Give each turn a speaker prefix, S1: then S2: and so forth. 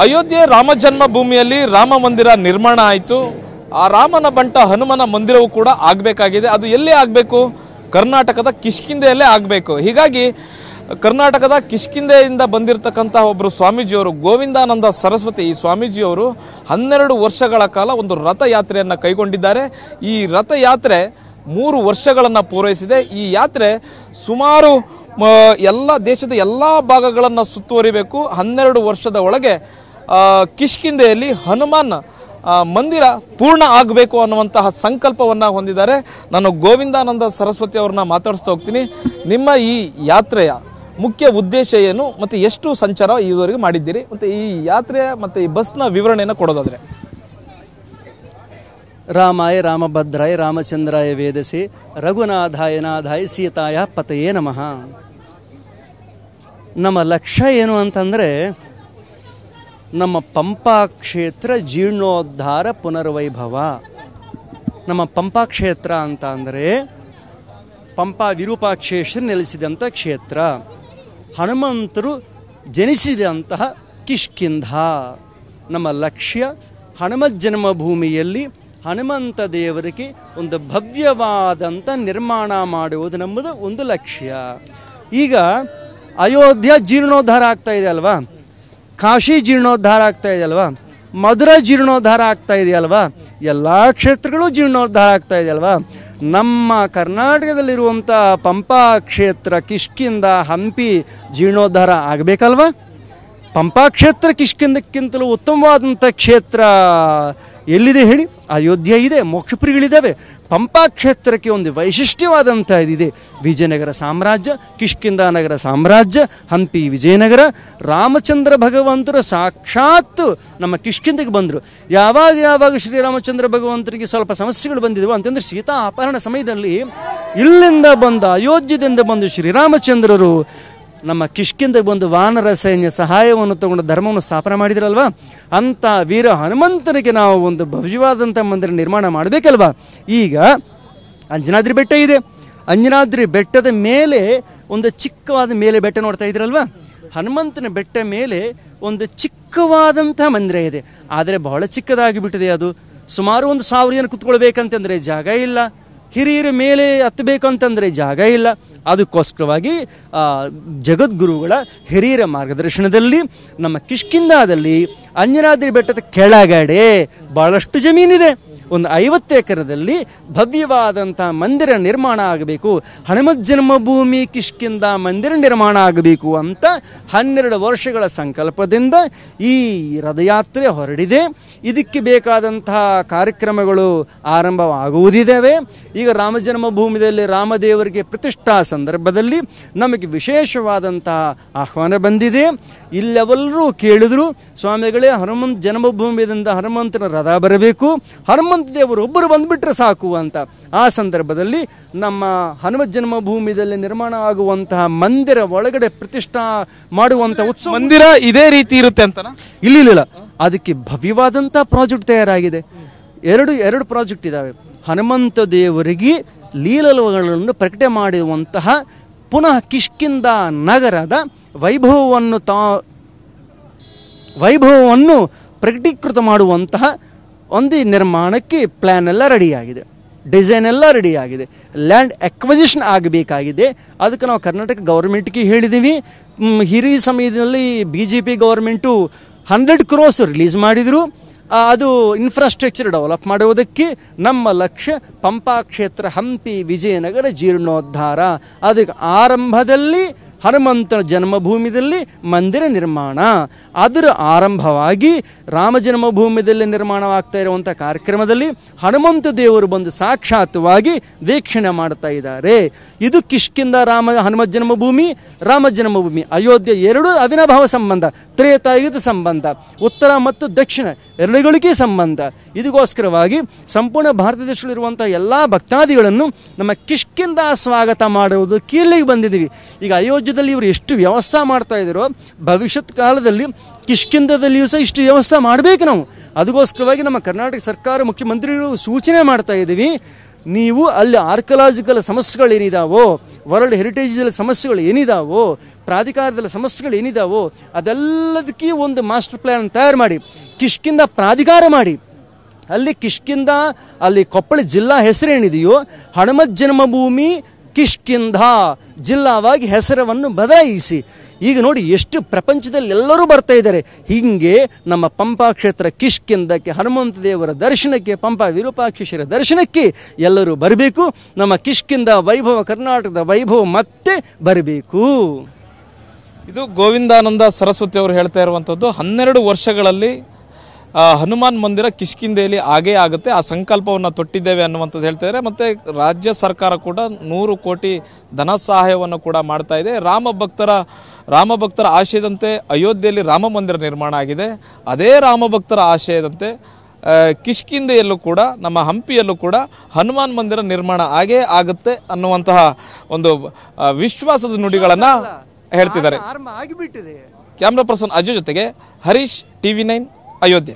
S1: ಅಯೋಧ್ಯೆ ರಾಮ ಜನ್ಮಭೂಮಿಯಲ್ಲಿ ರಾಮ ಮಂದಿರ ನಿರ್ಮಾಣ ಆಯಿತು. ಆ ರಾಮನ ಬಂಟ ಹನುಮನ ಮಂದಿರವೂ ಕೂಡ ಆಗಬೇಕಾಗಿದೆ. ಅದು ಎಲ್ಲಿ ಆಗಬೇಕು? ಕರ್ನಾಟಕದ ಕಿಷ್ಕಿಂಧೆಯಲ್ಲೇ ಆಗಬೇಕು. ಹೀಗಾಗಿ ಕರ್ನಾಟಕದ ಕಿಷ್ಕಿಂಧೆಯಿಂದ ಬಂದಿರತಕ್ಕಂಥ ಒಬ್ಬರು ಸ್ವಾಮೀಜಿಯವರು, ಗೋವಿಂದಾನಂದ ಸರಸ್ವತಿ ಈ ಸ್ವಾಮೀಜಿಯವರು 12 ವರ್ಷಗಳ ಕಾಲ ಒಂದು ರಥಯಾತ್ರೆಯನ್ನು ಕೈಗೊಂಡಿದ್ದಾರೆ. ಈ ರಥಯಾತ್ರೆ 3 ವರ್ಷಗಳನ್ನು ಪೂರೈಸಿದೆ. ಈ ಯಾತ್ರೆ ಸುಮಾರು ಎಲ್ಲ ದೇಶದ ಎಲ್ಲ ಭಾಗಗಳನ್ನು ಸುತ್ತುವರಿಬೇಕು. 12 ವರ್ಷದ ಒಳಗೆ ಕಿಷ್ಕಿಂಧೆಯಲ್ಲಿ ಹನುಮಾನ್ ಮಂದಿರ ಪೂರ್ಣ ಆಗಬೇಕು ಅನ್ನುವಂತಹ ಸಂಕಲ್ಪವನ್ನು ಹೊಂದಿದ್ದಾರೆ. ನಾನು ಗೋವಿಂದಾನಂದ ಸರಸ್ವತಿ ಅವ್ರನ್ನ ಮಾತಾಡಿಸ್ತಾ ಹೋಗ್ತೀನಿ. ನಿಮ್ಮ ಈ ಯಾತ್ರೆಯ ಮುಖ್ಯ ಉದ್ದೇಶ ಏನು ಮತ್ತು ಎಷ್ಟು ಸಂಚಾರ ಇದುವರೆಗೆ ಮಾಡಿದ್ದೀರಿ ಮತ್ತು ಈ ಯಾತ್ರೆಯ ಮತ್ತು ಈ ಬಸ್ನ ವಿವರಣೆಯನ್ನು ಕೊಡೋದಾದರೆ?
S2: ರಾಮಾಯ ರಾಮಭದ್ರಾಯ ರಾಮಚಂದ್ರಾಯ ವೇದಸೆ ರಘುನಾಥಾಯ ನಾಥಾಯ ಸೀತಾಯ ಪತಯೇ ನಮಃ. ನಮ್ಮ ಲಕ್ಷ್ಯ ಏನು ಅಂತಂದರೆ ನಮ್ಮ ಪಂಪಾ ಕ್ಷೇತ್ರ ಜೀರ್ಣೋದ್ಧಾರ ಪುನರ್ವೈಭವ. ನಮ್ಮ ಪಂಪಾ ಕ್ಷೇತ್ರ ಅಂತ ಅಂದರೆ ಪಂಪಾ ವಿರೂಪಾಕ್ಷೇಶ್ವರ ನೆಲೆಸಿದಂಥ ಕ್ಷೇತ್ರ, ಹನುಮಂತರು ಜನಿಸಿದಂತಹ ಕಿಷ್ಕಿಂಧ. ನಮ್ಮ ಲಕ್ಷ್ಯ ಹನುಮತ್ ಜನ್ಮಭೂಮಿಯಲ್ಲಿ ಹನುಮಂತ ದೇವರಿಗೆ ಒಂದು ಭವ್ಯವಾದಂಥ ನಿರ್ಮಾಣ ಮಾಡುವುದು ನಮ್ಮದು ಒಂದು ಲಕ್ಷ್ಯ. ಈಗ ಅಯೋಧ್ಯ ಜೀರ್ಣೋದ್ಧಾರ ಆಗ್ತಾ ಇದೆ ಅಲ್ವಾ, ಕಾಶಿ ಜೀರ್ಣೋದ್ಧಾರ ಆಗ್ತಾ ಇದೆ ಅಲ್ವಾ, ಮಧುರಾ ಜೀರ್ಣೋದ್ಧಾರ ಆಗ್ತಾ ಇದೆಯಲ್ವಾ, ಎಲ್ಲ ಕ್ಷೇತ್ರಗಳು ಜೀರ್ಣೋದ್ಧಾರ ಆಗ್ತಾ ಇದೆಯಲ್ವಾ. ನಮ್ಮ ಕರ್ನಾಟಕದಲ್ಲಿರುವಂಥ ಪಂಪಾ ಕ್ಷೇತ್ರ ಕಿಷ್ಕಿಂಧ ಹಂಪಿ ಜೀರ್ಣೋದ್ಧಾರ ಆಗಬೇಕಲ್ವ. ಪಂಪಾ ಕ್ಷೇತ್ರ ಕಿಷ್ಕಿಂಧಕ್ಕಿಂತಲೂ ಉತ್ತಮವಾದಂಥ ಕ್ಷೇತ್ರ ಎಲ್ಲಿದೆ ಹೇಳಿ? ಅಯೋಧ್ಯೆ ಇದೆ, ಮೋಕ್ಷಪುರಿಗಳಿದ್ದಾವೆ. ಪಂಪಾ ಕ್ಷೇತ್ರಕ್ಕೆ ಒಂದು ವೈಶಿಷ್ಟ್ಯವಾದಂಥ ಇದಿದೆ. ವಿಜಯನಗರ ಸಾಮ್ರಾಜ್ಯ, ಕಿಷ್ಕಿಂಧ ನಗರ ಸಾಮ್ರಾಜ್ಯ, ಹಂಪಿ ವಿಜಯನಗರ. ರಾಮಚಂದ್ರ ಭಗವಂತರು ಸಾಕ್ಷಾತ್ ನಮ್ಮ ಕಿಷ್ಕಿಂಧಕ್ಕೆ ಬಂದರು. ಯಾವಾಗ ಶ್ರೀರಾಮಚಂದ್ರ ಭಗವಂತರಿಗೆ ಸ್ವಲ್ಪ ಸಮಸ್ಯೆಗಳು ಬಂದಿದ್ದವು ಅಂತಂದರೆ ಸೀತಾ ಅಪಹರಣ ಸಮಯದಲ್ಲಿ ಇಲ್ಲಿಂದ ಬಂದ ಅಯೋಧ್ಯದಿಂದ ಬಂದು ಶ್ರೀರಾಮಚಂದ್ರರು ನಮ್ಮ ಕಿಷ್ಕಿಂಧಕ್ಕೆ ಬಂದು ವಾನರ ಸೈನ್ಯ ಸಹಾಯವನ್ನು ತಗೊಂಡು ಧರ್ಮವನ್ನು ಸ್ಥಾಪನೆ ಮಾಡಿದ್ರಲ್ವ. ಅಂಥ ವೀರ ಹನುಮಂತನಿಗೆ ನಾವು ಒಂದು ಭವ್ಯವಾದಂಥ ಮಂದಿರ ನಿರ್ಮಾಣ ಮಾಡಬೇಕಲ್ವ. ಈಗ ಅಂಜನಾದ್ರಿ ಬೆಟ್ಟ ಇದೆ. ಅಂಜನಾದ್ರಿ ಬೆಟ್ಟದ ಮೇಲೆ ಒಂದು ಚಿಕ್ಕವಾದ ಮೇಲೆ ಬೆಟ್ಟ ನೋಡ್ತಾ ಇದ್ರಲ್ವ. ಹನುಮಂತನ ಬೆಟ್ಟ ಮೇಲೆ ಒಂದು ಚಿಕ್ಕವಾದಂಥ ಮಂದಿರ ಇದೆ. ಆದರೆ ಬಹಳ ಚಿಕ್ಕದಾಗಿಬಿಟ್ಟಿದೆ. ಅದು ಸುಮಾರು 1000 ಜನ ಕುತ್ಕೊಳ್ಬೇಕಂತಂದರೆ ಜಾಗ ಇಲ್ಲ. ಹಿರಿಯರ ಮೇಲೆ ಹತ್ತಬೇಕಂತಂದರೆ ಜಾಗ ಇಲ್ಲ. ಅದಕ್ಕೋಸ್ಕರವಾಗಿ ಜಗದ್ಗುರುಗಳ ಹಿರಿಯರ ಮಾರ್ಗದರ್ಶನದಲ್ಲಿ ನಮ್ಮ ಕಿಷ್ಕಿಂಧದಲ್ಲಿ ಅಂಜನಾದ್ರಿ ಬೆಟ್ಟದ ಕೆಳಗಡೆ ಭಾಳಷ್ಟು ಜಮೀನಿದೆ. ಒಂದು 50 ಎಕರೆದಲ್ಲಿ ಭವ್ಯವಾದಂಥ ಮಂದಿರ ನಿರ್ಮಾಣ ಆಗಬೇಕು. ಹನುಮತ್ ಜನ್ಮಭೂಮಿ ಕಿಷ್ಕಿಂಧ ಮಂದಿರ ನಿರ್ಮಾಣ ಆಗಬೇಕು ಅಂತ 12 ವರ್ಷಗಳ ಸಂಕಲ್ಪದಿಂದ ಈ ರಥಯಾತ್ರೆ ಹೊರಡಿದೆ. ಇದಕ್ಕೆ ಬೇಕಾದಂತಹ ಕಾರ್ಯಕ್ರಮಗಳು ಆರಂಭವಾಗುವುದಿದ್ದಾವೆ. ಈಗ ರಾಮ ಜನ್ಮಭೂಮಿಯಲ್ಲಿ ರಾಮದೇವರಿಗೆ ಪ್ರತಿಷ್ಠಾ ಸಂದರ್ಭದಲ್ಲಿ ನಮಗೆ ವಿಶೇಷವಾದಂತಹ ಆಹ್ವಾನ ಬಂದಿದೆ. ಇಲ್ಲೆಲ್ಲರೂ ಕೇಳಿದ್ರು, ಸ್ವಾಮಿಗಳೇ ಹನುಮಂತ ಜನ್ಮಭೂಮಿಯಿಂದ ಹನುಮಂತನ ರಥ ಬರಬೇಕು, ಹನುಮಂತ ದೇವರು ಒಬ್ಬರು ಬಂದುಬಿಟ್ರೆ ಸಾಕು ಅಂತ. ಆ ಸಂದರ್ಭದಲ್ಲಿ ನಮ್ಮ ಹನುಮತ್ ಜನ್ಮಭೂಮಿಯಲ್ಲಿ ನಿರ್ಮಾಣ ಆಗುವಂತಹ ಮಂದಿರ ಒಳಗಡೆ ಪ್ರತಿಷ್ಠಾ ಮಾಡುವಂಥ ಉತ್ಸವ
S1: ಮಂದಿರ ಇದೇ ರೀತಿ ಇರುತ್ತೆ ಅಂತನಾ?
S2: ಇಲ್ಲ, ಅದಕ್ಕೆ ಭವ್ಯವಾದಂಥ ಪ್ರಾಜೆಕ್ಟ್ ತಯಾರಾಗಿದೆ. ಎರಡು ಪ್ರಾಜೆಕ್ಟ್ ಇದ್ದಾವೆ. ಹನುಮಂತ ದೇವರಿಗೆ ಲೀಲಗಳನ್ನು ಪ್ರಕಟ ಮಾಡುವಂತಹ ಪುನಃ ಕಿಷ್ಕಿಂಧ ನಗರದ ವೈಭವವನ್ನು ಪ್ರಕಟೀಕೃತ ಮಾಡುವಂತಹ ಒಂದು ನಿರ್ಮಾಣಕ್ಕೆ ಪ್ಲ್ಯಾನ್ ಎಲ್ಲ ರೆಡಿಯಾಗಿದೆ, ಡಿಸೈನ್ ಎಲ್ಲ ರೆಡಿಯಾಗಿದೆ. ಲ್ಯಾಂಡ್ ಅಕ್ವಜಿಷನ್ ಆಗಬೇಕಾಗಿದೆ. ಅದಕ್ಕೆ ನಾವು ಕರ್ನಾಟಕ ಗೌರ್ಮೆಂಟ್ಗೆ ಹೇಳಿದ್ದೀವಿ. ಹಿರಿಯ ಸಮಯದಲ್ಲಿ BJP ಗೌರ್ಮೆಂಟು 100 crores ರಿಲೀಸ್ ಮಾಡಿದರು. ಅದು ಇನ್ಫ್ರಾಸ್ಟ್ರಕ್ಚರ್ ಡೆವಲಪ್ ಮಾಡುವುದಕ್ಕೆ. ನಮ್ಮ ಲಕ್ಷ್ಯ ಪಂಪಾ ಕ್ಷೇತ್ರ ಹಂಪಿ ವಿಜಯನಗರ ಜೀರ್ಣೋದ್ಧಾರ. ಅದಕ್ಕೆ ಆರಂಭದಲ್ಲಿ ಹನುಮಂತನ ಜನ್ಮಭೂಮಿಯಲ್ಲಿ ಮಂದಿರ ನಿರ್ಮಾಣ. ಅದರ ಆರಂಭವಾಗಿ ರಾಮ ಜನ್ಮಭೂಮಿಯಲ್ಲಿ ನಿರ್ಮಾಣವಾಗ್ತಾ ಇರುವಂಥ ಕಾರ್ಯಕ್ರಮದಲ್ಲಿ ಹನುಮಂತ ದೇವರು ಬಂದು ಸಾಕ್ಷಾತ್ವಾಗಿ ವೀಕ್ಷಣೆ ಮಾಡ್ತಾ ಇದ್ದಾರೆ. ಇದು ಕಿಷ್ಕಿಂಧ ಹನುಮತ್ ಜನ್ಮಭೂಮಿ, ರಾಮ ಜನ್ಮಭೂಮಿ, ಅಯೋಧ್ಯೆ ಎರಡೂ ಅವಿನಾಭಾವ ಸಂಬಂಧ, ತ್ರೇತಾಯುಗದ ಸಂಬಂಧ, ಉತ್ತರ ಮತ್ತು ದಕ್ಷಿಣ ಎರಡುಗಳಿಗೆ ಸಂಬಂಧ. ಇದಕ್ಕೋಸ್ಕರವಾಗಿ ಸಂಪೂರ್ಣ ಭಾರತ ದೇಶದಲ್ಲಿರುವಂಥ ಎಲ್ಲ ಭಕ್ತಾದಿಗಳನ್ನು ನಮ್ಮ ಕಿಷ್ಕಿಂಧ ಸ್ವಾಗತ ಮಾಡುವುದಕ್ಕೆ ಇಲ್ಲಿಗೆ ಬಂದಿದ್ದೀವಿ. ಈಗ ಅಯೋಧ್ಯೆಯಲ್ಲಿ ಇವರು ಎಷ್ಟು ವ್ಯವಸ್ಥೆ ಮಾಡ್ತಾ ಇದ್ದಾರೋ ಭವಿಷ್ಯತ್ ಕಾಲದಲ್ಲಿ ಕಿಷ್ಕಿಂಧದಲ್ಲಿಯೂ ಸಹ ಇಷ್ಟು ವ್ಯವಸ್ಥೆ ಮಾಡಬೇಕು ನಾವು. ಅದಕ್ಕೋಸ್ಕರವಾಗಿ ನಮ್ಮ ಕರ್ನಾಟಕ ಸರ್ಕಾರ ಮುಖ್ಯಮಂತ್ರಿಗಳು ಸೂಚನೆ ಮಾಡ್ತಾ ಇದ್ದೀವಿ. ನೀವು ಅಲ್ಲಿ ಆರ್ಕಲಾಜಿಕಲ್ ಸಮಸ್ಯೆಗಳು ಏನಿದಾವೋ, ವರ್ಲ್ಡ್ ಹೆರಿಟೇಜ್ ಸಮಸ್ಯೆಗಳು ಏನಿದಾವೋ, ಪ್ರಾಧಿಕಾರದಲ್ಲಿ ಸಮಸ್ಯೆಗಳು ಏನಿದಾವೋ ಅದೆಲ್ಲದಕ್ಕೆ ಒಂದು ಮಾಸ್ಟರ್ ಪ್ಲ್ಯಾನ್ ತಯಾರು ಮಾಡಿ, ಕಿಷ್ಕಿಂದ ಪ್ರಾಧಿಕಾರ ಮಾಡಿ, ಅಲ್ಲಿ ಕಿಷ್ಕಿಂದ ಅಲ್ಲಿ ಕೊಪ್ಪಳ ಜಿಲ್ಲಾ ಹೆಸರೇನಿದೆಯೋ ಹನುಮತ್ ಜನ್ಮಭೂಮಿ ಕಿಷ್ಕಿಂಧ ಜಿಲ್ಲಾವಾಗಿ ಹೆಸರನ್ನು ಬದಲಾಯಿಸಿ. ಈಗ ನೋಡಿ ಎಷ್ಟು ಪ್ರಪಂಚದಲ್ಲಿ ಎಲ್ಲರೂ ಬರ್ತಾ ಇದ್ದಾರೆ. ಹೀಗೆ ನಮ್ಮ ಪಂಪಾ ಕ್ಷೇತ್ರ ಕಿಷ್ಕಿಂದಕ್ಕೆ, ಹನುಮಂತ ದೇವರ ದರ್ಶನಕ್ಕೆ, ಪಂಪಾ ವಿರೂಪಾಕ್ಷೇಶ್ವರ ದರ್ಶನಕ್ಕೆ ಎಲ್ಲರೂ ಬರಬೇಕು. ನಮ್ಮ ಕಿಷ್ಕಿಂದ ವೈಭವ, ಕರ್ನಾಟಕದ ವೈಭವ ಮತ್ತೆ ಬರಬೇಕು.
S1: ಇದು ಗೋವಿಂದಾನಂದ ಸರಸ್ವತಿ ಅವರು ಹೇಳ್ತಾ ಇರುವಂಥದ್ದು. 12 ವರ್ಷಗಳಲ್ಲಿ ಹನುಮಾನ್ ಮಂದಿರ ಕಿಷ್ಕಿಂಧೆಯಲ್ಲಿ ಆಗೇ ಆಗುತ್ತೆ, ಆ ಸಂಕಲ್ಪವನ್ನು ತೊಟ್ಟಿದ್ದೇವೆ ಅನ್ನುವಂಥದ್ದು ಹೇಳ್ತಾ ಇದ್ದಾರೆ. ಮತ್ತು ರಾಜ್ಯ ಸರ್ಕಾರ ಕೂಡ 100 ಕೋಟಿ ಧನ ಸಹಾಯವನ್ನು ಕೂಡ ಮಾಡ್ತಾ ಇದೆ. ರಾಮಭಕ್ತರ ಆಶಯದಂತೆ ಅಯೋಧ್ಯೆಯಲ್ಲಿ ರಾಮ ಮಂದಿರ ನಿರ್ಮಾಣ ಆಗಿದೆ. ಅದೇ ರಾಮಭಕ್ತರ ಆಶಯದಂತೆ ಕಿಷ್ಕಿಂಧೆಯಲ್ಲೂ ಕೂಡ, ನಮ್ಮ ಹಂಪಿಯಲ್ಲೂ ಕೂಡ ಹನುಮಾನ್ ಮಂದಿರ ನಿರ್ಮಾಣ ಆಗೇ ಆಗುತ್ತೆ ಅನ್ನುವಂತಹ ಒಂದು ವಿಶ್ವಾಸದ ನುಡಿಗಳನ್ನು ಹೇಳ್ತಿದ್ದಾರೆ. ಕ್ಯಾಮ್ರಾ ಪರ್ಸನ್ ಅಜಯ್ ಜೊತೆಗೆ ಹರೀಶ್, TV9 ಅಯೋಧ್ಯೆ.